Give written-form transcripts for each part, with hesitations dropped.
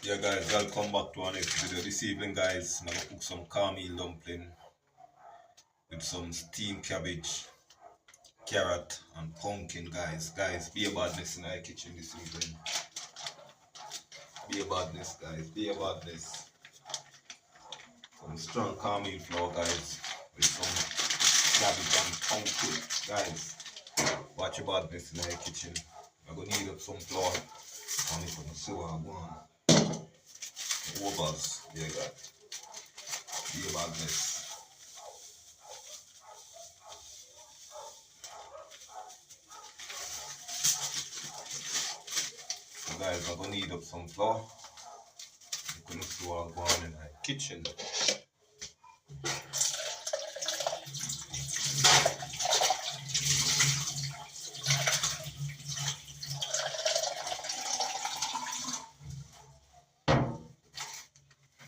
Yeah guys, welcome back to our next video. This evening guys, I'm gonna cook some cornmeal dumpling with some steamed cabbage, carrot and pumpkin guys. Guys, be a badness in our kitchen this evening. Be a badness guys, be a badness. Some strong cornmeal flour guys with some cabbage and pumpkin guys. Watch your badness in our kitchen. I'm gonna need up some flour and it's gonna see what I want. Overs, yeah guys. Be a badness. So guys, I'm gonna need up some flour. I'm gonna see what I want in my kitchen.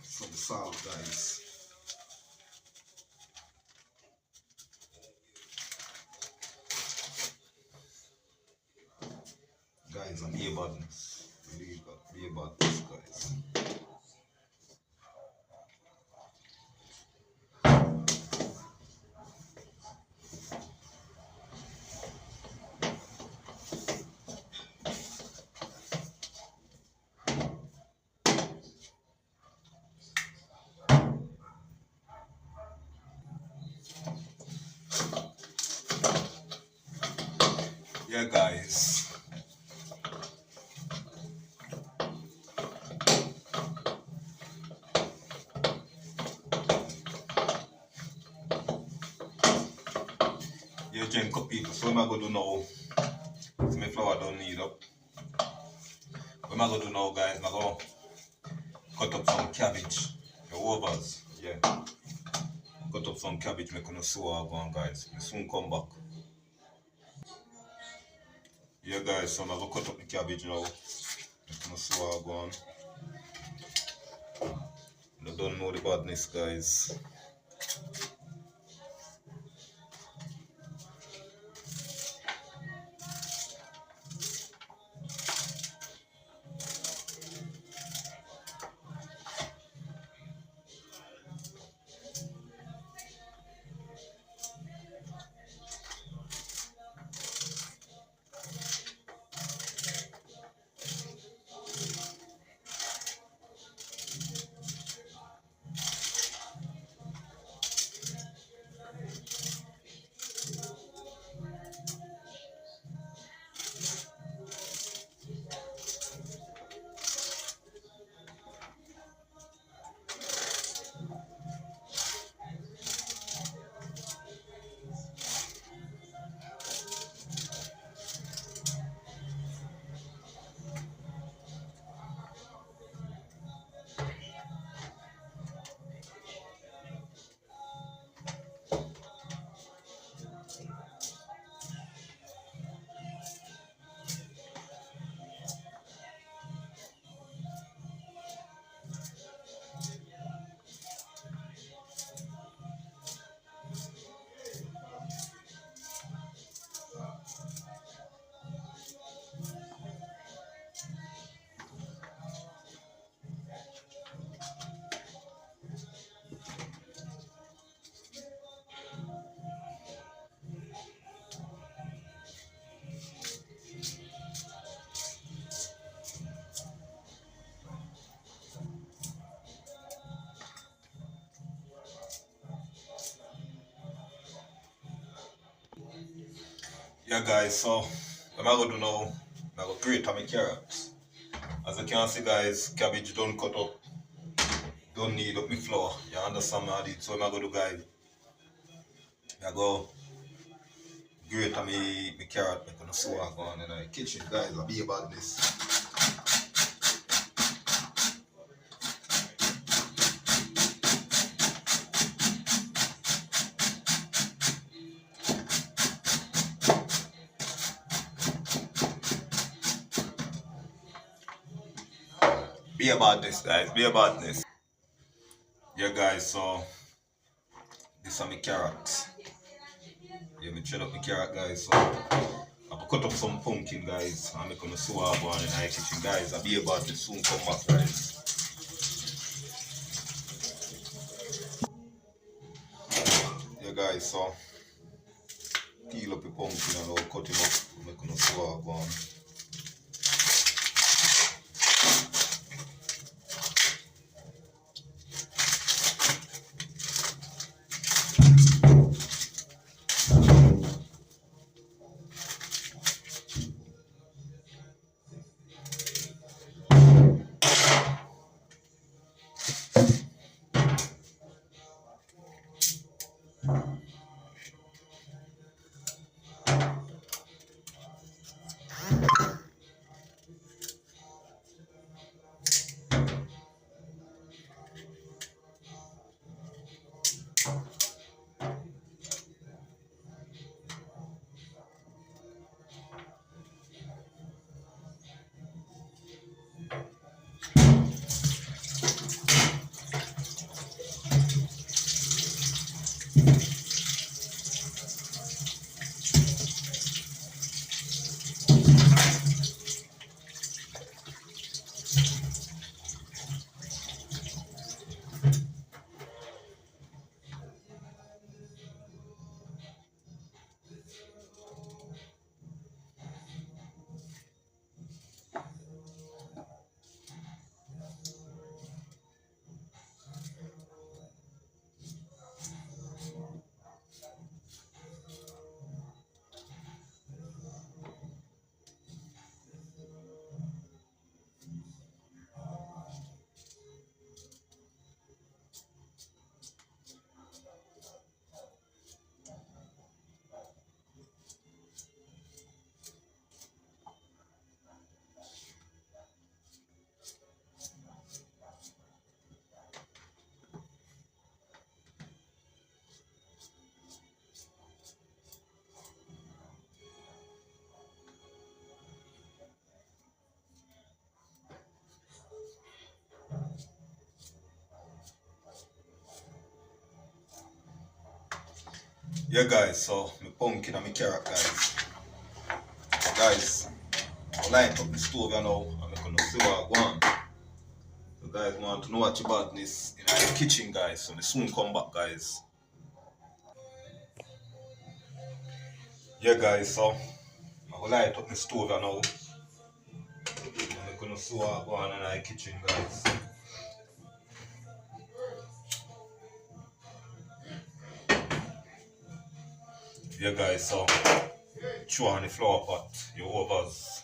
Some salt guys. Guys, I'm here badness. Be about this guys. Yeah guys. Yeah, drink up people. So what am I gonna do now? So my flour don't need up. What am I gonna do now guys? I'm gonna cut up some cabbage. The overs. Yeah. Cut up some cabbage, make gonna sew our going guys. We soon come back. Yeah guys, so I'm gonna cut up the cabbage now. Make gonna sew our going. You don't know the badness guys. Yeah guys, so what am I gonna do now? I'm gonna grate my carrots. As you can see guys, cabbage don't cut up. Don't need up my flour. You understand me? So what am I gonna do guys? I go grate my carrot, I'm gonna sew I go on in the kitchen guys. I'll be about this. Be about this guys, be about this. Yeah guys, so this are my carrots. Yeah, me shred up my carrot guys. So I'm gonna cut up some pumpkin guys. I'm gonna sew up one in the kitchen guys. I'll be about this soon come back guys. guys, so peel up the pumpkin and I'll cut him up. I'm gonna swap on. Yeah guys, so my pumpkin and my carrot guys. Guys, I light up the stove here now and I'm gonna see what I want. So guys want to know what your badness in the kitchen guys, so I soon come back guys. Yeah guys, so I will light up the stove here now. I'm gonna see what I want in the kitchen guys. Yeah guys, so throw on the flower pot, your overs.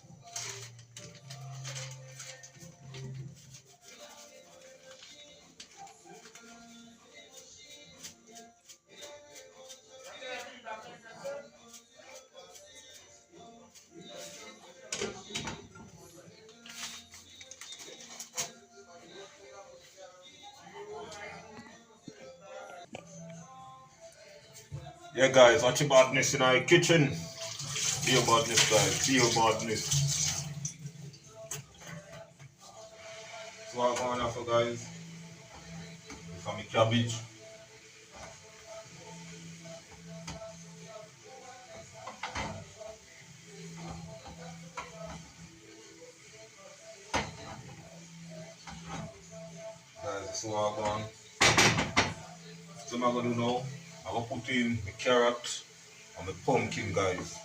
Yeah guys, watch your badness in the kitchen. Be your badness guys, be your badness. So what I'm going for guys, for my cabbage. Guys, this is what I'm going. So what I'm going to do now, I'm going to put in my carrot and my pumpkin guys.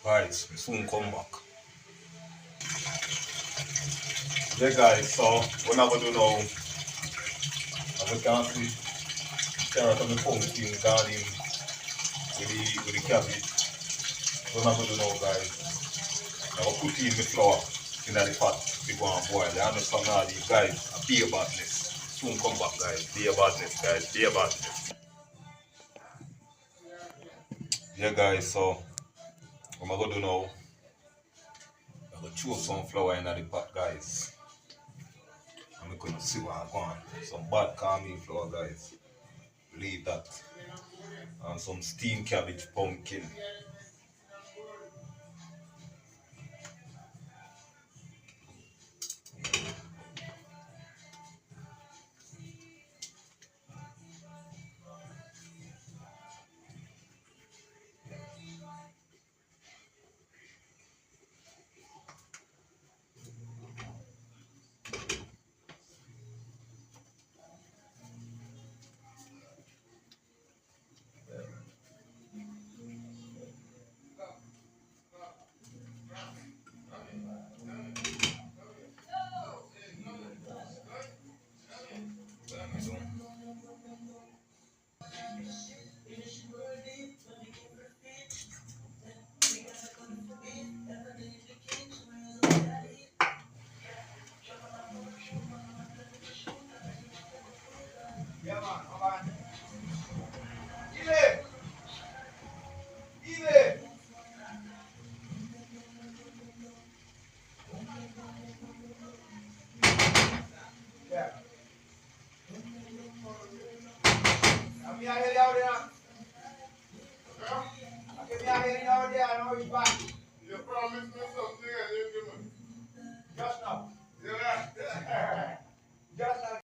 Guys, we soon come back. Yeah guys, so what I'm going to do now, as you can see, carrot and the pumpkin garden with the cabbage. So what I'm going to do now guys, I'm going to put in the flour in the pot to go and boil. You understand now guys, be a badness. Soon come back guys, be a badness guys, be a badness. Yeah guys, so what I'm going to do now, I'm going to throw some flour in the pot guys. I'm going gonna see what I want. Some bad cornmeal flour, guys. Leave that. And some steamed cabbage pumpkin. Yeah, man, come on. Eat it! Eat it! Yeah. I'm here out there. I'm here out there. I know he's back. You promised me something and you give me. Just now. Yeah. Just now.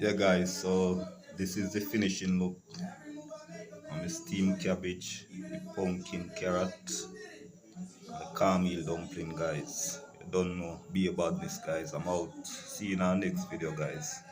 Yeah, guys, so this is the finishing look on the steamed cabbage, the pumpkin carrot, and the cornmeal dumpling, guys. You don't know, be a badness, guys. I'm out. See you in our next video, guys.